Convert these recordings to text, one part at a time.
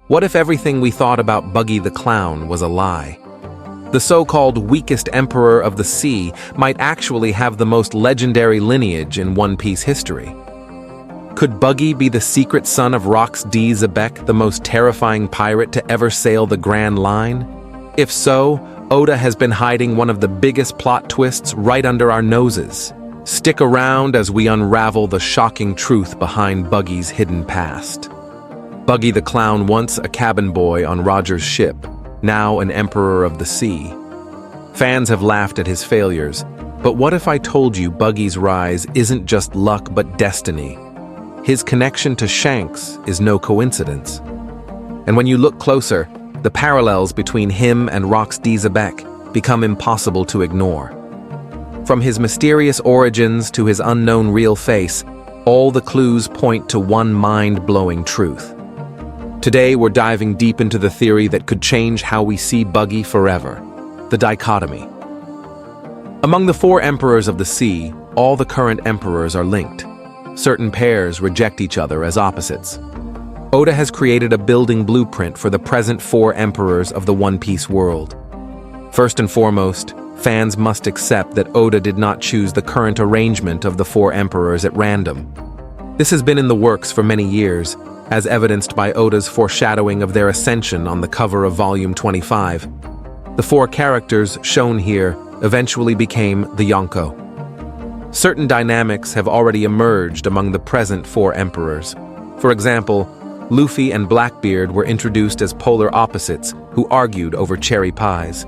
What if everything we thought about Buggy the Clown was a lie? The so-called weakest emperor of the sea might actually have the most legendary lineage in One Piece history. Could Buggy be the secret son of Gol D, Xebec, the most terrifying pirate to ever sail the Grand Line? If so, Oda has been hiding one of the biggest plot twists right under our noses. Stick around as we unravel the shocking truth behind Buggy's hidden past. Buggy the Clown, once a cabin boy on Roger's ship, now an emperor of the sea. Fans have laughed at his failures, but what if I told you Buggy's rise isn't just luck but destiny? His connection to Shanks is no coincidence. And when you look closer, the parallels between him and Gol D Xebec become impossible to ignore. From his mysterious origins to his unknown real face, all the clues point to one mind-blowing truth. Today we're diving deep into the theory that could change how we see Buggy forever: the dichotomy. Among the four emperors of the sea, all the current emperors are linked. Certain pairs reject each other as opposites. Oda has created a building blueprint for the present four emperors of the One Piece world. First and foremost, fans must accept that Oda did not choose the current arrangement of the four emperors at random. This has been in the works for many years, as evidenced by Oda's foreshadowing of their ascension on the cover of Volume 25. The four characters shown here eventually became the Yonko. Certain dynamics have already emerged among the present four emperors. For example, Luffy and Blackbeard were introduced as polar opposites who argued over cherry pies.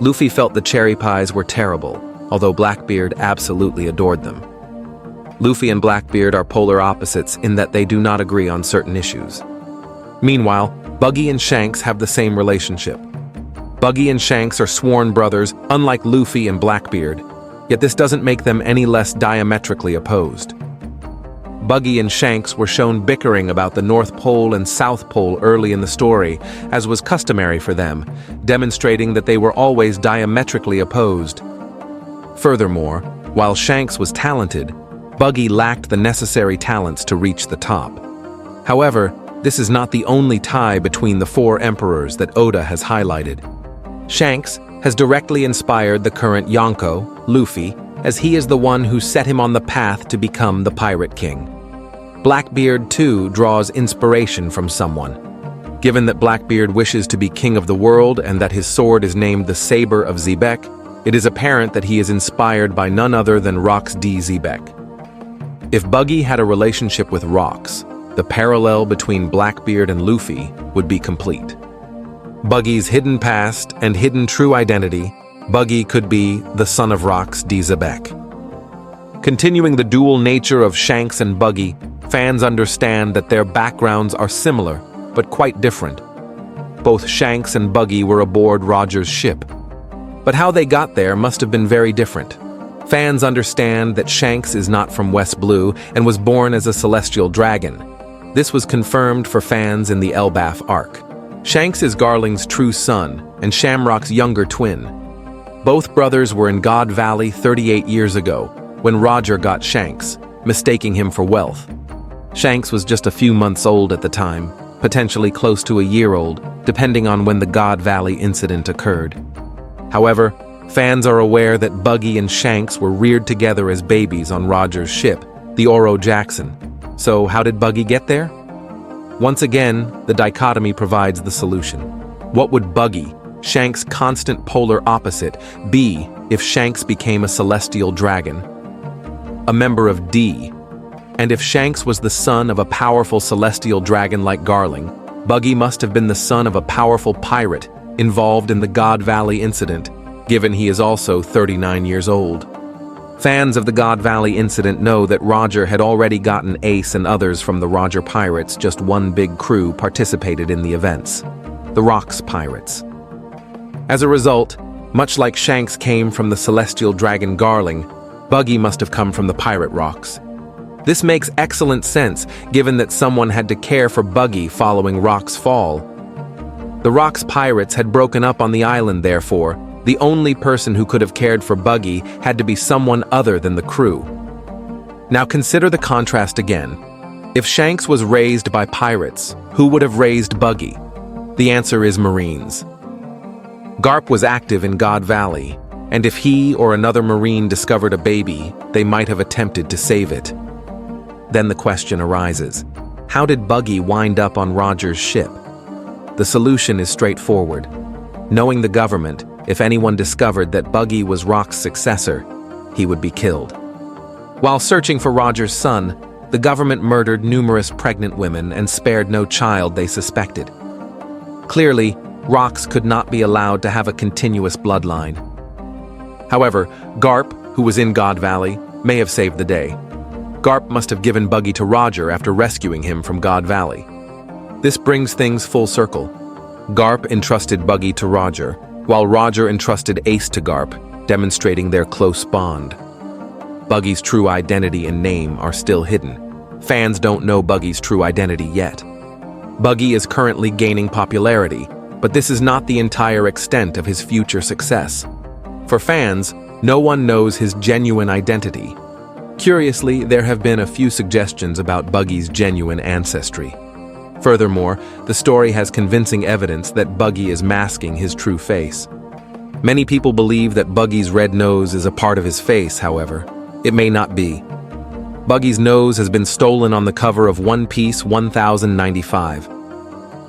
Luffy felt the cherry pies were terrible, although Blackbeard absolutely adored them. Luffy and Blackbeard are polar opposites in that they do not agree on certain issues. Meanwhile, Buggy and Shanks have the same relationship. Buggy and Shanks are sworn brothers, unlike Luffy and Blackbeard, yet this doesn't make them any less diametrically opposed. Buggy and Shanks were shown bickering about the North Pole and South Pole early in the story, as was customary for them, demonstrating that they were always diametrically opposed. Furthermore, while Shanks was talented, Buggy lacked the necessary talents to reach the top. However, this is not the only tie between the four emperors that Oda has highlighted. Shanks has directly inspired the current Yonko, Luffy, as he is the one who set him on the path to become the Pirate King. Blackbeard, too, draws inspiration from someone. Given that Blackbeard wishes to be king of the world and that his sword is named the Saber of Xebec, it is apparent that he is inspired by none other than Gol D Xebec. If Buggy had a relationship with Rox, the parallel between Blackbeard and Luffy would be complete. Buggy's hidden past and hidden true identity, Buggy could be the son of Gol D Xebec. Continuing the dual nature of Shanks and Buggy, fans understand that their backgrounds are similar, but quite different. Both Shanks and Buggy were aboard Roger's ship. But how they got there must have been very different. Fans understand that Shanks is not from West Blue and was born as a celestial dragon. This was confirmed for fans in the Elbaf arc. Shanks is Garling's true son and Shamrock's younger twin. Both brothers were in God Valley 38 years ago when Roger got Shanks, mistaking him for wealth. Shanks was just a few months old at the time, potentially close to a year old, depending on when the God Valley incident occurred. However, fans are aware that Buggy and Shanks were reared together as babies on Roger's ship, the Oro Jackson. So how did Buggy get there? Once again, the dichotomy provides the solution. What would Buggy, Shanks' constant polar opposite, be if Shanks became a celestial dragon? A member of D. And if Shanks was the son of a powerful celestial dragon like Garling, Buggy must have been the son of a powerful pirate involved in the God Valley incident, given he is also 39 years old. Fans of the God Valley incident know that Roger had already gotten Ace and others from the Roger Pirates. Just one big crew participated in the events, the Rox Pirates. As a result, much like Shanks came from the celestial dragon Garling, Buggy must have come from the pirate Rox. This makes excellent sense, given that someone had to care for Buggy following Rock's fall. The Rox Pirates had broken up on the island, therefore, the only person who could have cared for Buggy had to be someone other than the crew. Now consider the contrast again. If Shanks was raised by pirates, who would have raised Buggy? The answer is Marines. Garp was active in God Valley, and if he or another Marine discovered a baby, they might have attempted to save it. Then the question arises, how did Buggy wind up on Roger's ship? The solution is straightforward. Knowing the government, if anyone discovered that Buggy was Rock's successor, he would be killed. While searching for Roger's son, the government murdered numerous pregnant women and spared no child they suspected. Clearly, Rocks could not be allowed to have a continuous bloodline. However, Garp, who was in God Valley, may have saved the day. Garp must have given Buggy to Roger after rescuing him from God Valley. This brings things full circle. Garp entrusted Buggy to Roger, while Roger entrusted Ace to Garp, demonstrating their close bond. Buggy's true identity and name are still hidden. Fans don't know Buggy's true identity yet. Buggy is currently gaining popularity, but this is not the entire extent of his future success. For fans, no one knows his genuine identity. Curiously, there have been a few suggestions about Buggy's genuine ancestry. Furthermore, the story has convincing evidence that Buggy is masking his true face. Many people believe that Buggy's red nose is a part of his face, however. It may not be. Buggy's nose has been stolen on the cover of One Piece 1095.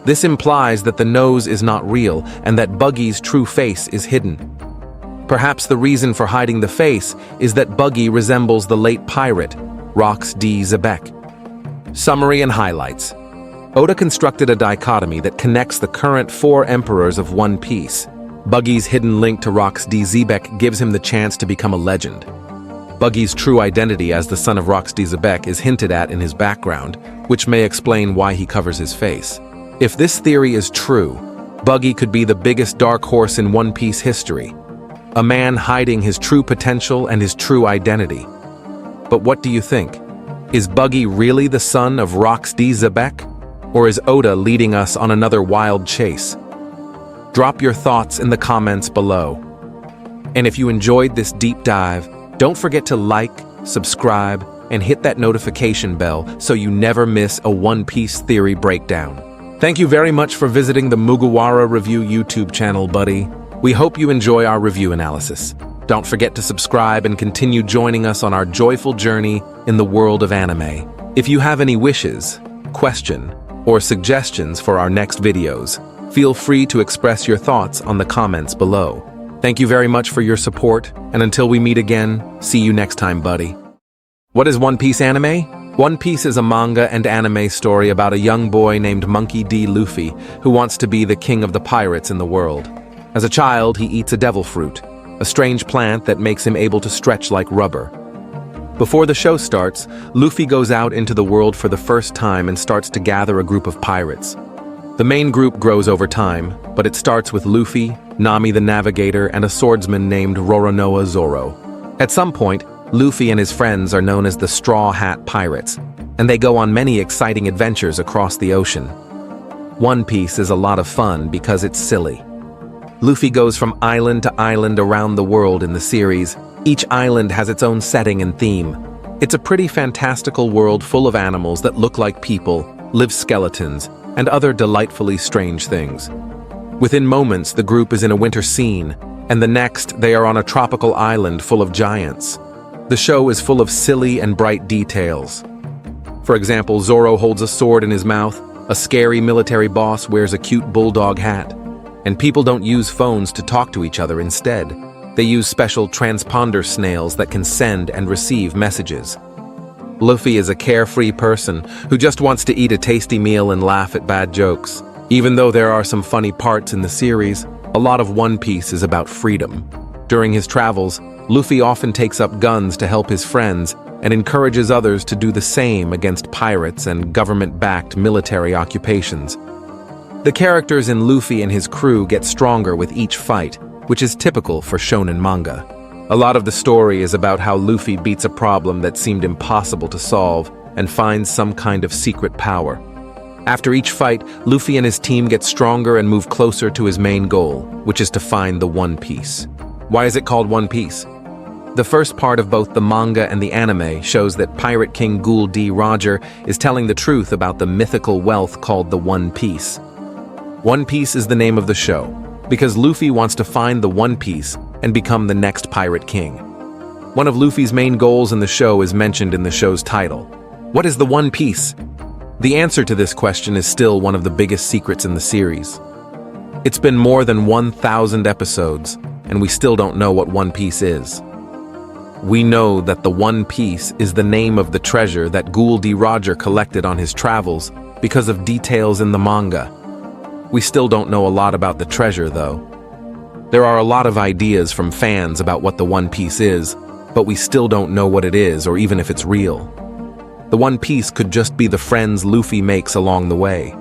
This implies that the nose is not real and that Buggy's true face is hidden. Perhaps the reason for hiding the face is that Buggy resembles the late pirate, Gol D. Xebec. Summary and highlights. Oda constructed a dichotomy that connects the current 4 emperors of One Piece. Buggy's hidden link to Gol D. Xebec gives him the chance to become a legend. Buggy's true identity as the son of Gol D. Xebec is hinted at in his background, which may explain why he covers his face. If this theory is true, Buggy could be the biggest dark horse in One Piece history, a man hiding his true potential and his true identity. But what do you think? Is Buggy really the son of Gol D. Xebec? Or is Oda leading us on another wild chase? Drop your thoughts in the comments below. And if you enjoyed this deep dive, don't forget to like, subscribe, and hit that notification bell so you never miss a One Piece theory breakdown. Thank you very much for visiting the Mugiwara Review YouTube channel, buddy. We hope you enjoy our review analysis. Don't forget to subscribe and continue joining us on our joyful journey in the world of anime. If you have any wishes, question, or suggestions for our next videos, feel free to express your thoughts on the comments below. Thank you very much for your support, and until we meet again, see you next time, buddy. What is One Piece anime? One Piece is a manga and anime story about a young boy named Monkey D. Luffy who wants to be the king of the pirates in the world. As a child, he eats a devil fruit, a strange plant that makes him able to stretch like rubber. Before the show starts, Luffy goes out into the world for the first time and starts to gather a group of pirates. The main group grows over time, but it starts with Luffy, Nami the Navigator, and a swordsman named Roronoa Zoro. At some point, Luffy and his friends are known as the Straw Hat Pirates, and they go on many exciting adventures across the ocean. One Piece is a lot of fun because it's silly. Luffy goes from island to island around the world in the series. Each island has its own setting and theme. It's a pretty fantastical world full of animals that look like people, live skeletons, and other delightfully strange things. Within moments, the group is in a winter scene, and the next, they are on a tropical island full of giants. The show is full of silly and bright details. For example, Zoro holds a sword in his mouth, a scary military boss wears a cute bulldog hat, and people don't use phones to talk to each other instead. They use special transponder snails that can send and receive messages. Luffy is a carefree person who just wants to eat a tasty meal and laugh at bad jokes. Even though there are some funny parts in the series, a lot of One Piece is about freedom. During his travels, Luffy often takes up guns to help his friends and encourages others to do the same against pirates and government-backed military occupations. The characters in Luffy and his crew get stronger with each fight, which is typical for shonen manga. A lot of the story is about how Luffy beats a problem that seemed impossible to solve and finds some kind of secret power. After each fight, Luffy and his team get stronger and move closer to his main goal, which is to find the One Piece. Why is it called One Piece? The first part of both the manga and the anime shows that Pirate King Gol D is telling the truth about the mythical wealth called the One Piece. One Piece is the name of the show, because Luffy wants to find the One Piece and become the next Pirate King. One of Luffy's main goals in the show is mentioned in the show's title. What is the One Piece? The answer to this question is still one of the biggest secrets in the series. It's been more than 1,000 episodes, and we still don't know what One Piece is. We know that the One Piece is the name of the treasure that Gol D collected on his travels because of details in the manga. We still don't know a lot about the treasure, though. There are a lot of ideas from fans about what the One Piece is, but we still don't know what it is or even if it's real. The One Piece could just be the friends Luffy makes along the way.